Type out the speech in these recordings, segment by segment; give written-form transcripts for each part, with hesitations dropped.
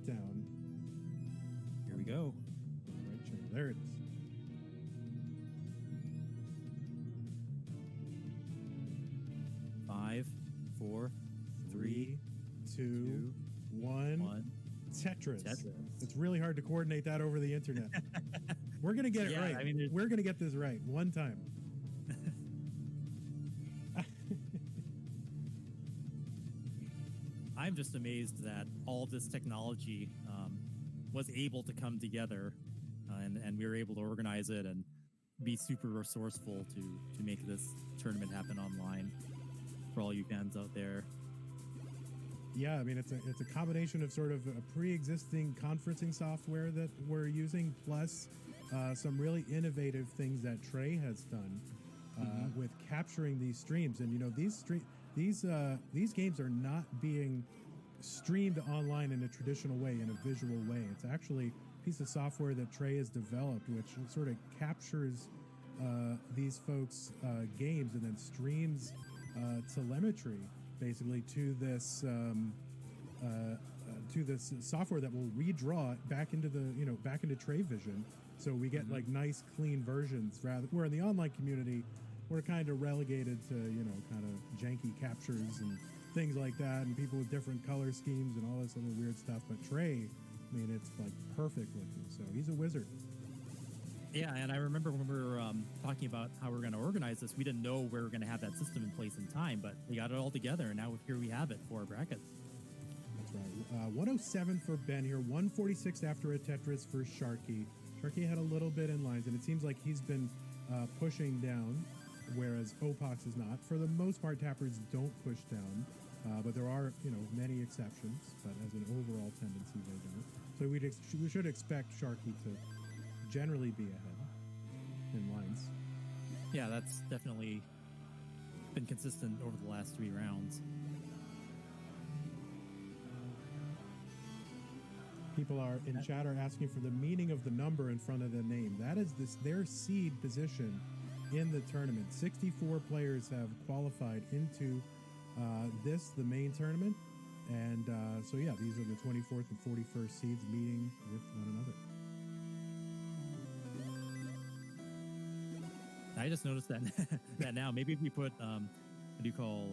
countdown. Here we go. Right channel. There it is. Five, four, three, 2, 1. Tetris. It's really hard to coordinate that over the internet. We're going to get it right. I mean, we're going to get this right one time. I'm just amazed that all this technology was able to come together and we were able to organize it and be super resourceful to make this tournament happen online for all you fans out there. Yeah, I mean, it's a combination of sort of a pre-existing conferencing software that we're using, plus some really innovative things that Trey has done with capturing these streams. And you know, these games are not being streamed online in a traditional way, in a visual way. It's actually a piece of software that Trey has developed, which sort of captures these folks' games and then streams telemetry basically to this software that will redraw it back into back into Trey Vision, so we get like nice clean versions. Rather, where in the online community we're kind of relegated to kind of janky captures and things like that, and people with different color schemes and all this other weird stuff. But Trey, I mean, it's like perfect looking, so he's a wizard. Yeah, and I remember when we were talking about how we're going to organize this, we didn't know we were going to have that system in place in time, but we got it all together, and now here we have it for our brackets. That's right. 107 for Ben here, 146 after a Tetris for Sharky. Sharky had a little bit in lines, and it seems like he's been pushing down, whereas Opaux is not. For the most part, tappers don't push down, but there are many exceptions, but as an overall tendency, they don't. So we should expect Sharky to generally be ahead in lines. Yeah, that's definitely been consistent over the last 3 rounds. People are in chat are asking for the meaning of the number in front of the name. That is their seed position in the tournament. 64 players have qualified into the main tournament. And so yeah, these are the 24th and 41st seeds meeting with one another. I just noticed that now maybe if we put what do you call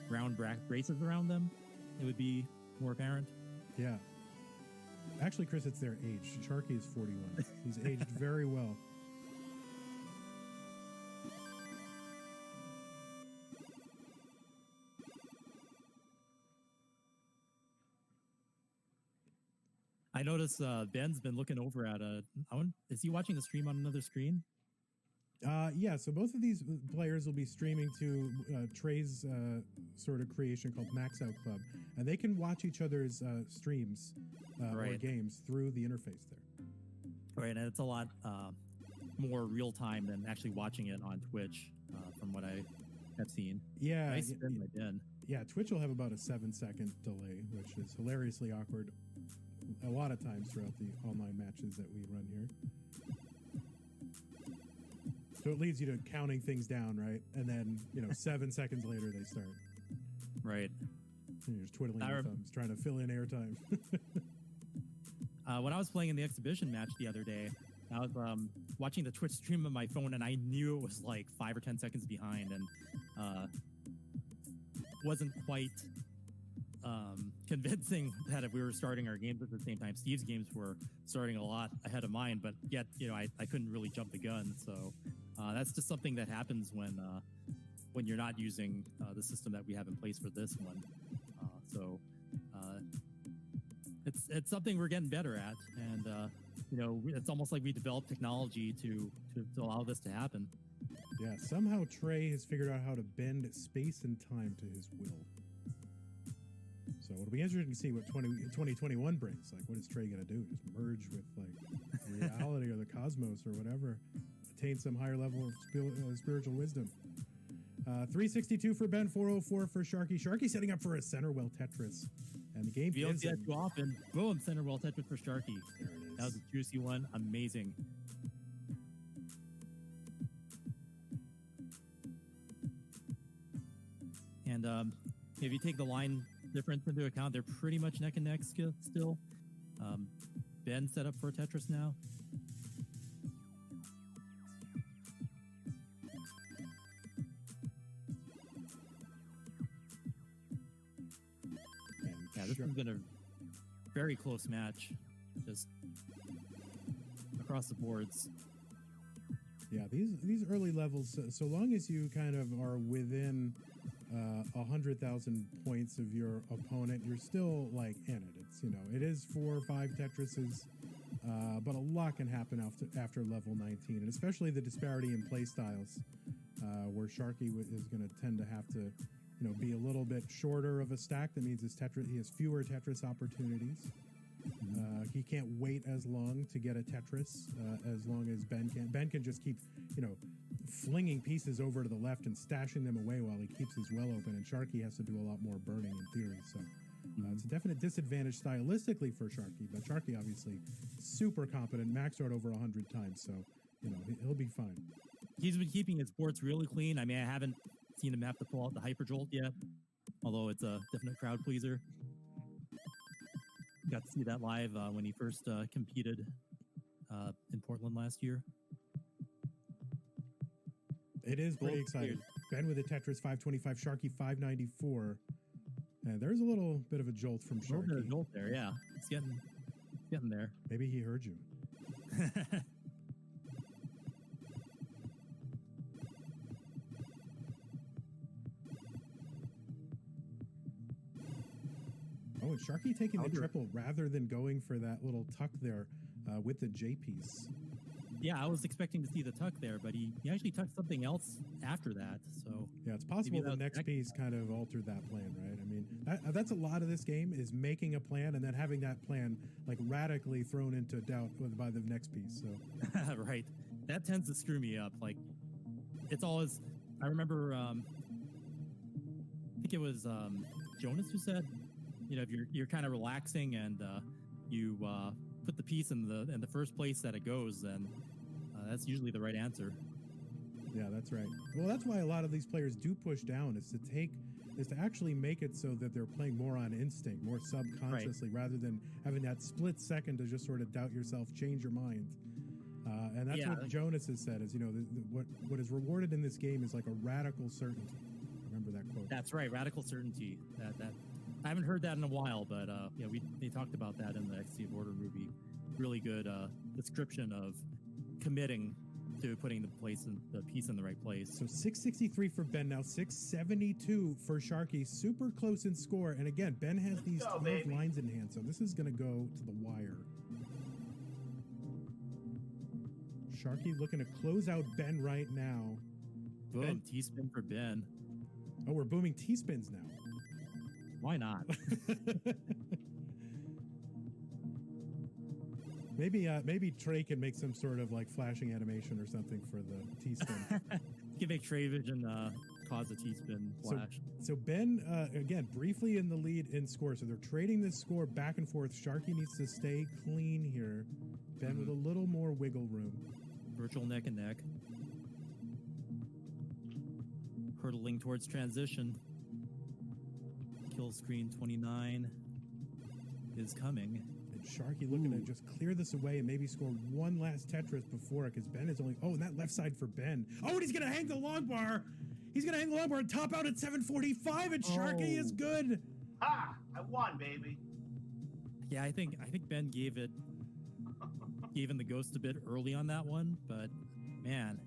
round braces around them, it would be more apparent. Yeah. Actually, Chris, it's their age. Sharky is 41. He's aged very well. I noticed Ben's been looking over at is he watching the stream on another screen? Yeah, so both of these players will be streaming to Trey's sort of creation called Max Out Club, and they can watch each other's streams or games through the interface there. Right, and it's a lot more real time than actually watching it on Twitch, from what I have seen. Yeah, nice spin by Ben. Yeah, Twitch will have about a 7-second delay, which is hilariously awkward a lot of times throughout the online matches that we run here. So it leads you to counting things down, right? And then, 7 seconds later, they start. Right. And you're just twiddling your thumbs, trying to fill in airtime. When I was playing in the exhibition match the other day, I was watching the Twitch stream on my phone, and I knew it was like 5 or 10 seconds behind, and wasn't quite convincing that if we were starting our games at the same time. Steve's games were starting a lot ahead of mine, but yet, I couldn't really jump the gun. So that's just something that happens when you're not using the system that we have in place for this one. So it's something we're getting better at, and it's almost like we developed technology to allow this to happen. Yeah, somehow Trey has figured out how to bend space and time to his will. So it'll be interesting to see what 2021 brings. Like, what is Trey going to do? Just merge with like reality or the cosmos or whatever, attain some higher level of spiritual wisdom. 362 for Ben, 404 for Sharky. Sharky setting up for a center well Tetris, and the game. You don't see that too often. Boom, center well Tetris for Sharky. There it is. That was a juicy one. Amazing. And if you take the line difference into account, they're pretty much neck and neck still. Ben set up for Tetris now. Yeah, this has been a very close match, just across the boards. Yeah, these early levels, so long as you kind of are within 100,000 points of your opponent, you're still like in it. It's, you know, it is 4 or 5 Tetrises, but a lot can happen after level 19, and especially the disparity in play styles, where Sharky is going to tend to have to, you know, be a little bit shorter of a stack. That means he has fewer Tetris opportunities. He can't wait as long to get a Tetris as long as Ben can. Ben can just keep, you know, flinging pieces over to the left and stashing them away while he keeps his well open, and Sharky has to do a lot more burning in theory. So it's a definite disadvantage stylistically for Sharky, but Sharky obviously super competent, maxed out over 100 times, so, you know, he'll be fine. He's been keeping his ports really clean. I mean, I haven't seen him have to pull out the Hyper Jolt yet, although it's a definite crowd pleaser. Got to see that live when he first competed in Portland last year. It is pretty exciting. Ben with a Tetris 525, Sharky 594. And there's a little bit of a jolt from Sharky. A little bit of jolt there, yeah. It's getting there. Maybe he heard you. Oh, and Sharky taking the triple rather than going for that little tuck there with the J piece. Yeah, I was expecting to see the tuck there, but he actually tucked something else after that. So yeah, it's possible the next piece kind of altered that plan, right? I mean, that's a lot of this game is making a plan and then having that plan like radically thrown into doubt by the next piece. So right, that tends to screw me up. Like it's always. I remember. I think it was Jonas who said, you know, if you're kind of relaxing and you put the piece in the first place that it goes, then that's usually the right answer. Yeah, that's right. Well, that's why a lot of these players do push down is to actually make it so that they're playing more on instinct, more subconsciously, rather than having that split second to just sort of doubt yourself, change your mind. And that's what Jonas has said is, you know, what is rewarded in this game is like a radical certainty. Remember that quote? That's right, radical certainty. That I haven't heard that in a while, but yeah, they talked about that in the XC of Order Ruby. Really good description of committing to putting the piece in the right place. So 663 for Ben now, 672 for Sharky. Super close in score, and again, Ben has these 12 lines in hand, so this is going to go to the wire. Sharky looking to close out Ben right now. Boom, T-spin for Ben. Oh, we're booming T-spins now. Why not? Maybe Trey can make some sort of like flashing animation or something for the T-spin. You can make Trey Vision cause a T-spin flash. So Ben, again, briefly in the lead in score. So they're trading this score back and forth. Sharky needs to stay clean here. Ben with a little more wiggle room. Virtual neck and neck. Hurtling towards transition. Kill screen 29 is coming. And Sharky looking to just clear this away and maybe score one last Tetris before it, because Ben is only... Oh, and that left side for Ben. Oh, and he's going to hang the long bar. He's going to hang the long bar and top out at 745, and Sharky is good. Ha! I won, baby. Yeah, I think Ben gave him the ghost a bit early on that one, but man...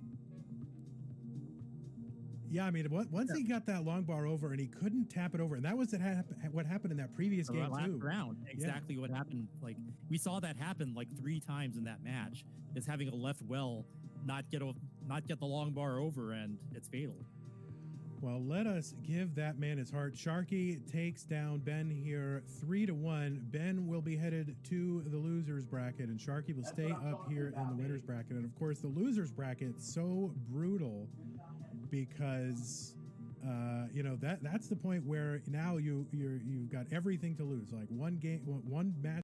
Yeah, I mean, once he got that long bar over and he couldn't tap it over, and that was what happened in that previous game too. Round, exactly what happened. Like we saw that happen like 3 times in that match. Is having a left well not get the long bar over, and it's fatal. Well, let us give that man his heart. Sharky takes down Ben here 3-1. Ben will be headed to the losers bracket, and Sharky will stay up here in the winners bracket. And of course, the losers bracket so brutal. Because you know that's the point where now you've got everything to lose. Like one match.